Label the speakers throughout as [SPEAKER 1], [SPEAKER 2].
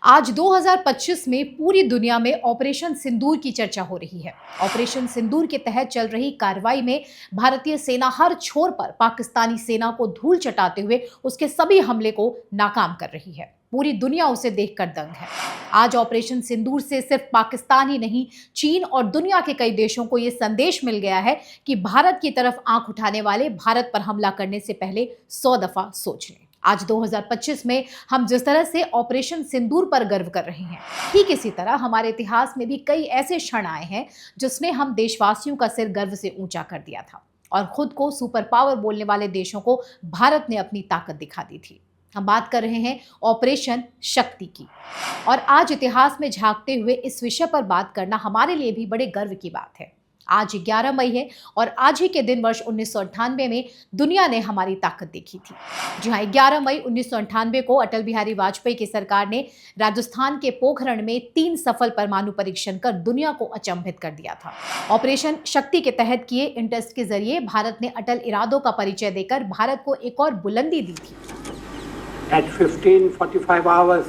[SPEAKER 1] आज 2025 में पूरी दुनिया में ऑपरेशन सिंदूर की चर्चा हो रही है। ऑपरेशन सिंदूर के तहत चल रही कार्रवाई में भारतीय सेना हर छोर पर पाकिस्तानी सेना को धूल चटाते हुए उसके सभी हमले को नाकाम कर रही है। पूरी दुनिया उसे देखकर दंग है। आज ऑपरेशन सिंदूर से सिर्फ पाकिस्तान ही नहीं, चीन और दुनिया के कई देशों को यह संदेश मिल गया है कि भारत की तरफ आंख उठाने वाले भारत पर हमला करने से पहले 100 दफा सोच लें। आज 2025 में हम जिस तरह से ऑपरेशन सिंदूर पर गर्व कर रहे हैं, ठीक इसी तरह हमारे इतिहास में भी कई ऐसे क्षण आए हैं जिसने हम देशवासियों का सिर गर्व से ऊंचा कर दिया था और खुद को सुपर पावर बोलने वाले देशों को भारत ने अपनी ताकत दिखा दी थी। हम बात कर रहे हैं ऑपरेशन शक्ति की, और आज इतिहास में झांकते हुए इस विषय पर बात करना हमारे लिए भी बड़े गर्व की बात है। आज 11 मई है और आज ही के दिन वर्ष 1998 में दुनिया ने हमारी ताकत देखी थी। जी हाँ, 11 मई 1998 को अटल बिहारी वाजपेयी की सरकार ने राजस्थान के पोखरण में 3 सफल परमाणु परीक्षण कर दुनिया को अचंभित कर दिया था। ऑपरेशन शक्ति के तहत किए इन टेस्ट के जरिए भारत ने अटल इरादों का परिचय देकर भारत को एक और बुलंदी दी थी।
[SPEAKER 2] At 15:45 hours,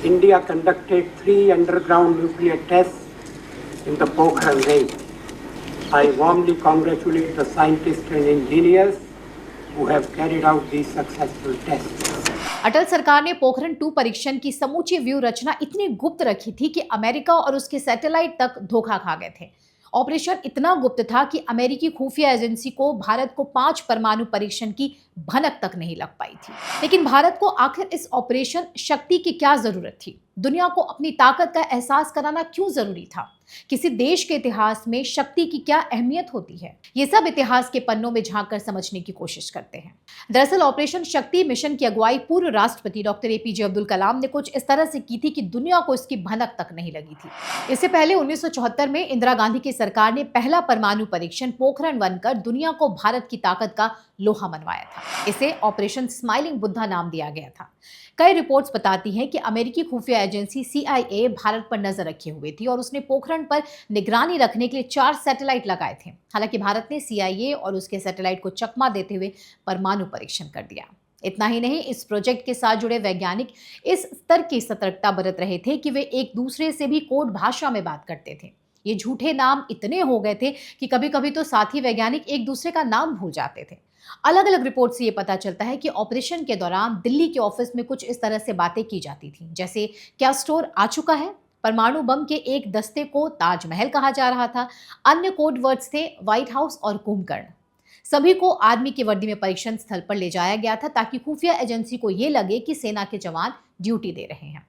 [SPEAKER 2] India conducted 3 underground nuclear tests in the Pokhran range. I warmly congratulate the scientists and engineers who have carried out these successful tests.
[SPEAKER 1] अटल सरकार ने पोखरण 2 परीक्षण की समूची व्यू रचना इतनी गुप्त रखी थी कि अमेरिका और उसके सैटेलाइट तक धोखा खा गए थे। ऑपरेशन इतना गुप्त था कि अमेरिकी खुफिया एजेंसी को भारत को 5 परमाणु परीक्षण की भनक तक नहीं लग पाई थी। लेकिन भारत को आखिर इस ऑपरेशन शक्ति की क्या जरूरत थी? दुनिया को अपनी ताकत का एहसास कराना क्यों जरूरी था? किसी देश के इतिहास में शक्ति की क्या अहमियत होती है? ये सब इतिहास के पन्नों में झांककर समझने की कोशिश करते हैं। दरअसल ऑपरेशन शक्ति मिशन की अगुवाई पूर्व राष्ट्रपति डॉक्टर एपीजे अब्दुल कलाम ने कुछ इस तरह से की थी कि दुनिया को इसकी भनक तक नहीं लगी थी। इससे पहले 1974 में इंदिरा गांधी की सरकार ने पहला परमाणु परीक्षण पोखरण 1 कर दुनिया को भारत की ताकत का लोहा मनवाया था। इसे ऑपरेशन स्माइलिंग बुद्धा नाम दिया गया था। कई रिपोर्ट्स बताती हैं कि अमेरिकी खुफिया एजेंसी CIA भारत पर नजर रखे हुए थी और उसने पोखरण पर निगरानी रखने के लिए 4 सैटेलाइट लगाए थे। हालांकि भारत ने CIA और उसके सैटेलाइट को चकमा देते हुए परमाणु परीक्षण कर दिया। इतना ही नहीं, इस प्रोजेक्ट के साथ जुड़े वैज्ञानिक इस स्तर की सतर्कता बरत रहे थे कि वे एक दूसरे से भी कोड भाषा में बात करते थे। ये झूठे नाम इतने हो गए थे कि कभी कभी तो साथी वैज्ञानिक एक दूसरे का नाम भूल जाते थे। अलग अलग रिपोर्ट से ये पता चलता है कि ऑपरेशन के दौरान दिल्ली के ऑफिस में कुछ इस तरह से बातें की जाती थी, जैसे क्या स्टोर आ चुका है? परमाणु बम के एक दस्ते को ताजमहल कहा जा रहा था। अन्य कोड वर्ड्स थे व्हाइट हाउस और कुंभकर्ण। सभी को आर्मी की वर्दी में परीक्षण स्थल पर ले जाया गया था ताकि खुफिया एजेंसी को यह लगे कि सेना के जवान ड्यूटी दे रहे हैं।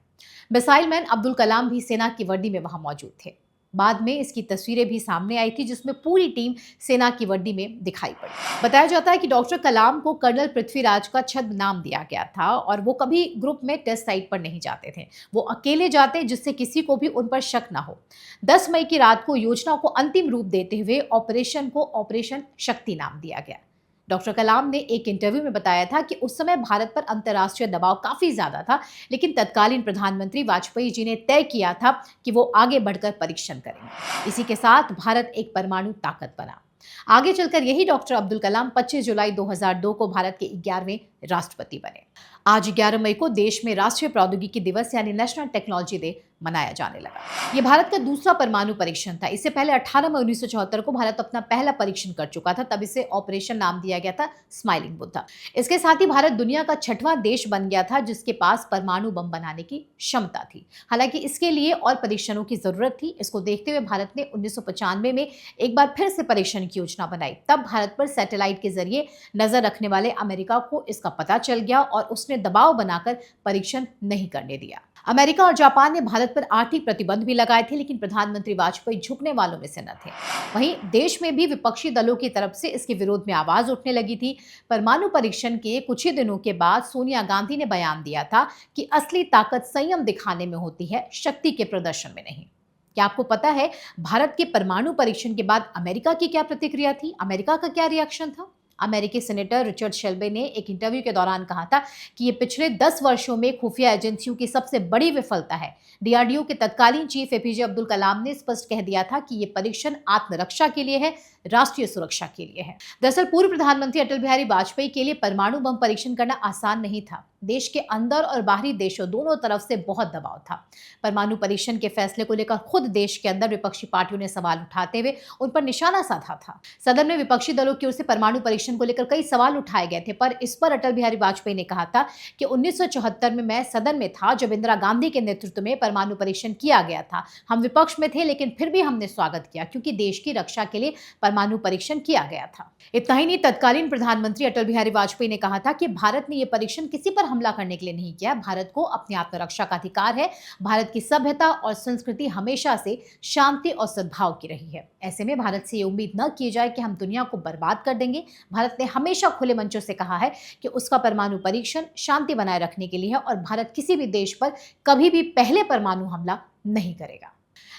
[SPEAKER 1] मिसाइल मैन अब्दुल कलाम भी सेना की वर्दी में वहां मौजूद थे। बाद में इसकी तस्वीरें भी सामने आई थी जिसमें पूरी टीम सेना की वर्दी में दिखाई पड़ी। बताया जाता है कि डॉक्टर कलाम को कर्नल पृथ्वीराज का छद्म नाम दिया गया था और वो कभी ग्रुप में टेस्ट साइट पर नहीं जाते थे। वो अकेले जाते जिससे किसी को भी उन पर शक ना हो। 10 मई की रात को योजना को अंतिम रूप देते हुए ऑपरेशन को ऑपरेशन शक्ति नाम दिया गया। डॉक्टर कलाम ने एक इंटरव्यू में बताया था कि उस समय भारत पर अंतर्राष्ट्रीय दबाव काफी ज्यादा था, लेकिन तत्कालीन प्रधानमंत्री वाजपेयी जी ने तय किया था कि वो आगे बढ़कर परीक्षण करेंगे। इसी के साथ भारत एक परमाणु ताकत बना। आगे चलकर यही डॉक्टर अब्दुल कलाम 25 जुलाई 2002 को भारत के 11वें राष्ट्रपति बने। आज 11 मई को देश में राष्ट्रीय प्रौद्योगिकी दिवस यानी नेशनल टेक्नोलॉजी डे मनाया जाने लगा। ये भारत का दूसरा परमाणु परीक्षण था। इससे पहले 18 मई 1974 को भारत अपना पहला परीक्षण कर चुका था, तब इसे ऑपरेशन नाम दिया गया था स्माइलिंग बुद्धा। इसके साथ ही भारत दुनिया का 6वां देश बन गया था जिसके पास परमाणु बम बनाने की क्षमता थी। हालांकि इसके लिए और परीक्षणों की जरूरत थी। इसको देखते हुए भारत ने 1995 में एक बार फिर से परीक्षण की योजना बनाई। तब भारत पर सैटेलाइट के जरिए नजर रखने वाले अमेरिका को इसका पता चल गया और उसने दबाव बनाकर परीक्षण नहीं करने दिया। अमेरिका और जापान ने भारत पर आर्थिक प्रतिबंध भी लगाए थे, लेकिन प्रधानमंत्री वाजपेयी झुकने वालों में से न थे। वहीं देश में भी विपक्षी दलों की तरफ से इसके विरोध में आवाज उठने लगी थी। परमाणु परीक्षण के कुछ ही दिनों के बाद सोनिया गांधी ने बयान दिया था कि असली ताकत संयम दिखाने में होती है, शक्ति के प्रदर्शन में नहीं। क्या आपको पता है भारत के परमाणु परीक्षण के बाद अमेरिका की क्या प्रतिक्रिया थी? अमेरिका का क्या रिएक्शन था? अमेरिकी सेनेटर रिचर्ड शेल्बे ने एक इंटरव्यू के दौरान कहा था कि ये पिछले 10 वर्षों में खुफिया एजेंसियों की सबसे बड़ी विफलता है। DRDO के तत्कालीन चीफ एपीजे अब्दुल कलाम ने स्पष्ट कह दिया था कि ये परीक्षण आत्मरक्षा के लिए है, राष्ट्रीय सुरक्षा के लिए है। दरअसल पूर्व प्रधानमंत्री अटल बिहारी वाजपेयी के लिए परमाणु बम परीक्षण करना आसान नहीं था। देश के अंदर और बाहरी देशों दोनों तरफ से बहुत दबाव था। परमाणु परीक्षण के फैसले को लेकर खुद देश के अंदर विपक्षी पार्टियों ने सवाल उठाते हुए उन पर निशाना साधा था। सदन में विपक्षी दलों की ओर से परमाणु परीक्षण को लेकर कई सवाल उठाए गए थे, पर इस पर अटल बिहारी वाजपेयी ने कहा था कि 1974 में मैं सदन में था जब इंदिरा गांधी के नेतृत्व में परमाणु परीक्षण किया गया था। हम विपक्ष में थे, लेकिन फिर भी हमने स्वागत किया क्योंकि देश की रक्षा के लिए परमाणु परीक्षण किया गया था। इतना ही नहीं, तत्कालीन प्रधानमंत्री अटल बिहारी वाजपेयी ने कहा था कि भारत ने यह परीक्षण किसी पर हमला करने के लिए नहीं किया। भारत को अपनी आत्मरक्षा का अधिकार है। भारत की सभ्यता और संस्कृति हमेशा से शांति और सद्भाव की रही है। ऐसे में भारत से ये उम्मीद न की जाए कि हम दुनिया को बर्बाद कर देंगे। भारत ने हमेशा खुले मंचों से कहा है कि उसका परमाणु परीक्षण शांति बनाए रखने के लिए है और भारत किसी भी देश पर कभी भी पहले परमाणु हमला नहीं करेगा।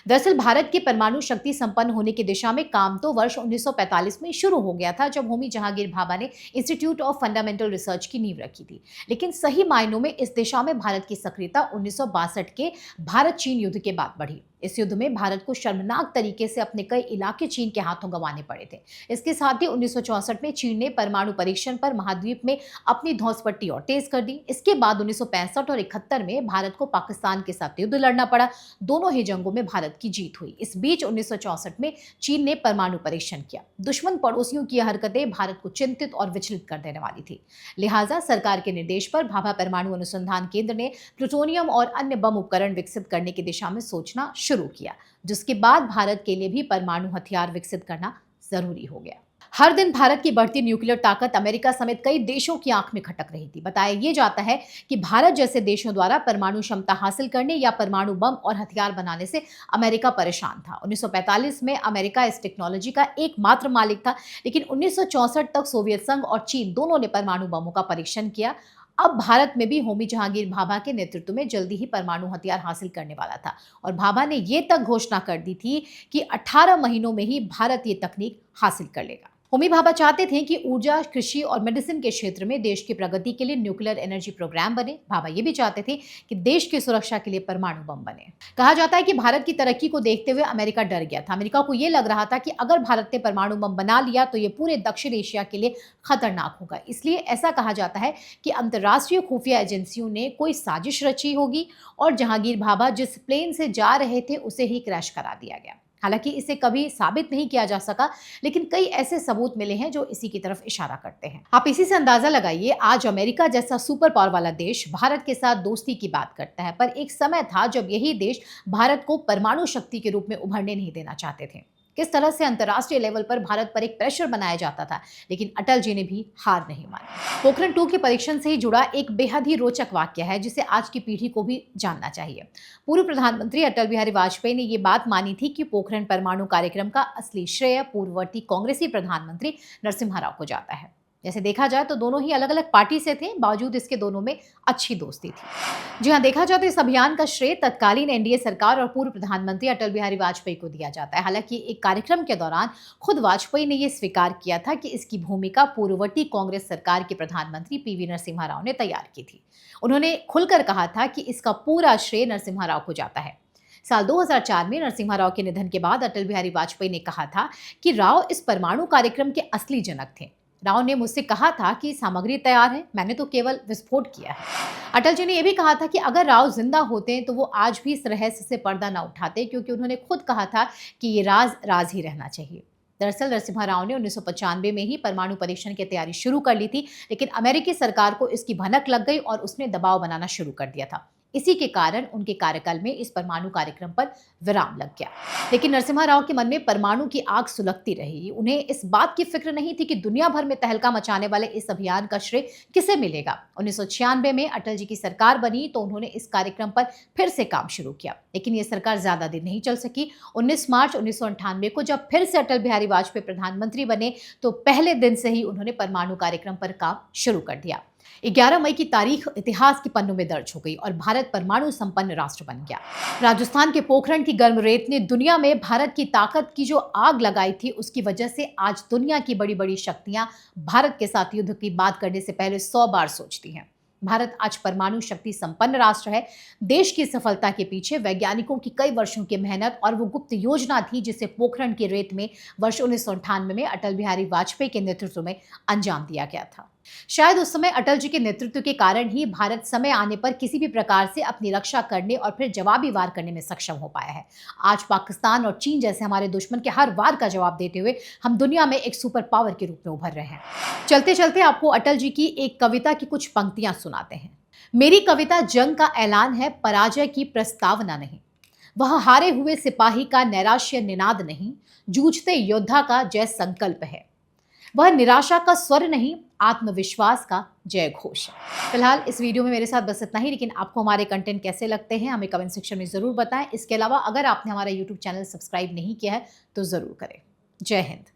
[SPEAKER 1] दरअसल भारत की परमाणु शक्ति संपन्न होने की दिशा में काम तो वर्ष 1945 में शुरू हो गया था, जब होमी जहांगीर भाभा ने इंस्टीट्यूट ऑफ फंडामेंटल रिसर्च की नींव रखी थी। लेकिन सही मायनों में इस दिशा में भारत की सक्रियता 1962 के भारत चीन युद्ध के बाद बढ़ी। इस युद्ध में भारत को शर्मनाक तरीके से अपने कई इलाके चीन के हाथों गंवाने पड़े थे। इसके साथ ही 1964 में चीन ने परमाणु परीक्षण पर महाद्वीप में अपनी धौंसपट्टी और तेज कर दी। इसके बाद 1965 और 71 में भारत को पाकिस्तान के साथ युद्ध लड़ना पड़ा। दोनों ही जंगों में भारत की जीत हुई। इस बीच 1964 में चीन ने परमाणु परीक्षण किया। दुश्मन पड़ोसियों की हरकतें भारत को चिंतित और विचलित कर देने वाली थी। लिहाजा सरकार के निर्देश पर भाभा परमाणु अनुसंधान केंद्र ने प्लूटोनियम और अन्य बम उपकरण विकसित करने की दिशा में सोचना शुरू किया, जिसके बाद भारत के लिए भी परमाणु हथियार विकसित करना जरूरी हो गया। हर दिन भारत की बढ़ती न्यूक्लियर ताकत अमेरिका समेत कई देशों की आंख में खटक रही थी। बताया ये जाता है कि भारत जैसे देशों द्वारा परमाणु क्षमता हासिल करने या परमाणु बम और हथियार बनाने से अमेरिका परेशान था। 1945 में अमेरिका इस टेक्नोलॉजी का एकमात्र मालिक था, लेकिन 1964 तक सोवियत संघ और चीन दोनों ने परमाणु बमों का परीक्षण किया। अब भारत में भी होमी जहांगीर भाभा के नेतृत्व में जल्दी ही परमाणु हथियार हासिल करने वाला था और भाभा ने ये तक घोषणा कर दी थी कि 18 महीनों में ही भारत ये तकनीक हासिल कर लेगा। होमी भाभा चाहते थे कि ऊर्जा, कृषि और मेडिसिन के क्षेत्र में देश की प्रगति के लिए न्यूक्लियर एनर्जी प्रोग्राम बने। भाभा ये भी चाहते थे कि देश की सुरक्षा के लिए परमाणु बम बने। कहा जाता है कि भारत की तरक्की को देखते हुए अमेरिका डर गया था। अमेरिका को यह लग रहा था कि अगर भारत ने परमाणु बम बना लिया तो ये पूरे दक्षिण एशिया के लिए खतरनाक होगा। इसलिए ऐसा कहा जाता है कि अंतर्राष्ट्रीय खुफिया एजेंसियों ने कोई साजिश रची होगी और जहांगीर भाभा जिस प्लेन से जा रहे थे उसे ही क्रैश करा दिया गया। हालांकि इसे कभी साबित नहीं किया जा सका, लेकिन कई ऐसे सबूत मिले हैं जो इसी की तरफ इशारा करते हैं। आप इसी से अंदाजा लगाइए, आज अमेरिका जैसा सुपर पावर वाला देश भारत के साथ दोस्ती की बात करता है, पर एक समय था जब यही देश भारत को परमाणु शक्ति के रूप में उभरने नहीं देना चाहते थे। किस तरह से अंतर्राष्ट्रीय लेवल पर भारत पर एक प्रेशर बनाया जाता था, लेकिन अटल जी ने भी हार नहीं मानी। पोखरण 2 के परीक्षण से ही जुड़ा एक बेहद ही रोचक वाक्य है जिसे आज की पीढ़ी को भी जानना चाहिए। पूर्व प्रधानमंत्री अटल बिहारी वाजपेयी ने ये बात मानी थी कि पोखरण परमाणु कार्यक्रम का असली श्रेय पूर्ववर्ती कांग्रेसी प्रधानमंत्री नरसिम्हा राव को जाता है। जैसे देखा जाए तो दोनों ही अलग अलग पार्टी से थे, बावजूद इसके दोनों में अच्छी दोस्ती थी। जी हाँ, देखा जाए तो इस अभियान का श्रेय तत्कालीन एनडीए सरकार और पूर्व प्रधानमंत्री अटल बिहारी वाजपेयी को दिया जाता है। हालांकि एक कार्यक्रम के दौरान खुद वाजपेयी ने यह स्वीकार किया था कि इसकी भूमिका पूर्ववर्ती कांग्रेस सरकार के प्रधानमंत्री पीवी नरसिम्हा राव ने तैयार की थी। उन्होंने खुलकर कहा था कि इसका पूरा श्रेय नरसिम्हा राव को जाता है। साल 2004 में नरसिम्हा राव के निधन के बाद अटल बिहारी वाजपेयी ने कहा था कि राव इस परमाणु कार्यक्रम के असली जनक थे। राव ने मुझसे कहा था कि सामग्री तैयार है, मैंने तो केवल विस्फोट किया है। अटल जी ने यह भी कहा था कि अगर राव जिंदा होते तो वो आज भी इस रहस्य से पर्दा न उठाते, क्योंकि उन्होंने खुद कहा था कि ये राज राज ही रहना चाहिए। दरअसल नरसिम्हा राव ने 1995 में ही परमाणु परीक्षण की तैयारी शुरू कर ली थी, लेकिन अमेरिकी सरकार को इसकी भनक लग गई और उसने दबाव बनाना शुरू कर दिया था। इसी के कारण उनके कार्यकाल में इस परमाणु कार्यक्रम पर विराम लग गया। लेकिन नरसिम्हा राव के मन में परमाणु की आग सुलगती रही। उन्हें इस बात की फिक्र नहीं थी कि दुनिया भर में तहलका मचाने वाले इस अभियान का श्रेय किसे मिलेगा। 1996 में अटल जी की सरकार बनी तो उन्होंने इस कार्यक्रम पर फिर से काम शुरू किया, लेकिन ये सरकार ज्यादा दिन नहीं चल सकी। 19 मार्च 1998 को जब फिर से अटल बिहारी वाजपेयी प्रधानमंत्री बने तो पहले दिन से ही उन्होंने परमाणु कार्यक्रम पर काम शुरू कर दिया। 11 मई की तारीख इतिहास के पन्नों में दर्ज हो गई और भारत परमाणु संपन्न राष्ट्र बन गया। राजस्थान के पोखरण की गर्म रेत ने दुनिया में भारत की ताकत की जो आग लगाई थी, उसकी वजह से आज दुनिया की बड़ी बड़ी शक्तियां भारत के साथ युद्ध की बात करने से पहले 100 बार सोचती हैं। भारत आज परमाणु शक्ति संपन्न राष्ट्र है। देश की सफलता के पीछे वैज्ञानिकों की कई वर्षों की मेहनत और वो गुप्त योजना थी जिसे पोखरण की रेत में वर्ष 1998 में अटल बिहारी वाजपेयी के नेतृत्व में अंजाम दिया गया था। शायद उस समय अटल जी के नेतृत्व के कारण ही भारत समय आने पर किसी भी प्रकार से अपनी रक्षा करने और फिर जवाबी वार करने में सक्षम हो पाया है। आज पाकिस्तान और चीन जैसे हमारे दुश्मन के हर वार का जवाब देते हुए हम दुनिया में एक सुपर पावर के रूप में उभर रहे हैं। चलते चलते आपको अटल जी की एक कविता की कुछ पंक्तियां सुनाते हैं। मेरी कविता जंग का ऐलान है, पराजय की प्रस्तावना नहीं। वह हारे हुए सिपाही का नैराश्य निनाद नहीं, जूझते योद्धा का जय संकल्प है। वह निराशा का स्वर नहीं, आत्मविश्वास का जय घोष है। फिलहाल इस वीडियो में मेरे साथ बस इतना ही, लेकिन आपको हमारे कंटेंट कैसे लगते हैं हमें कमेंट सेक्शन में जरूर बताएं। इसके अलावा अगर आपने हमारा यूट्यूब चैनल सब्सक्राइब नहीं किया है तो जरूर करें। जय हिंद।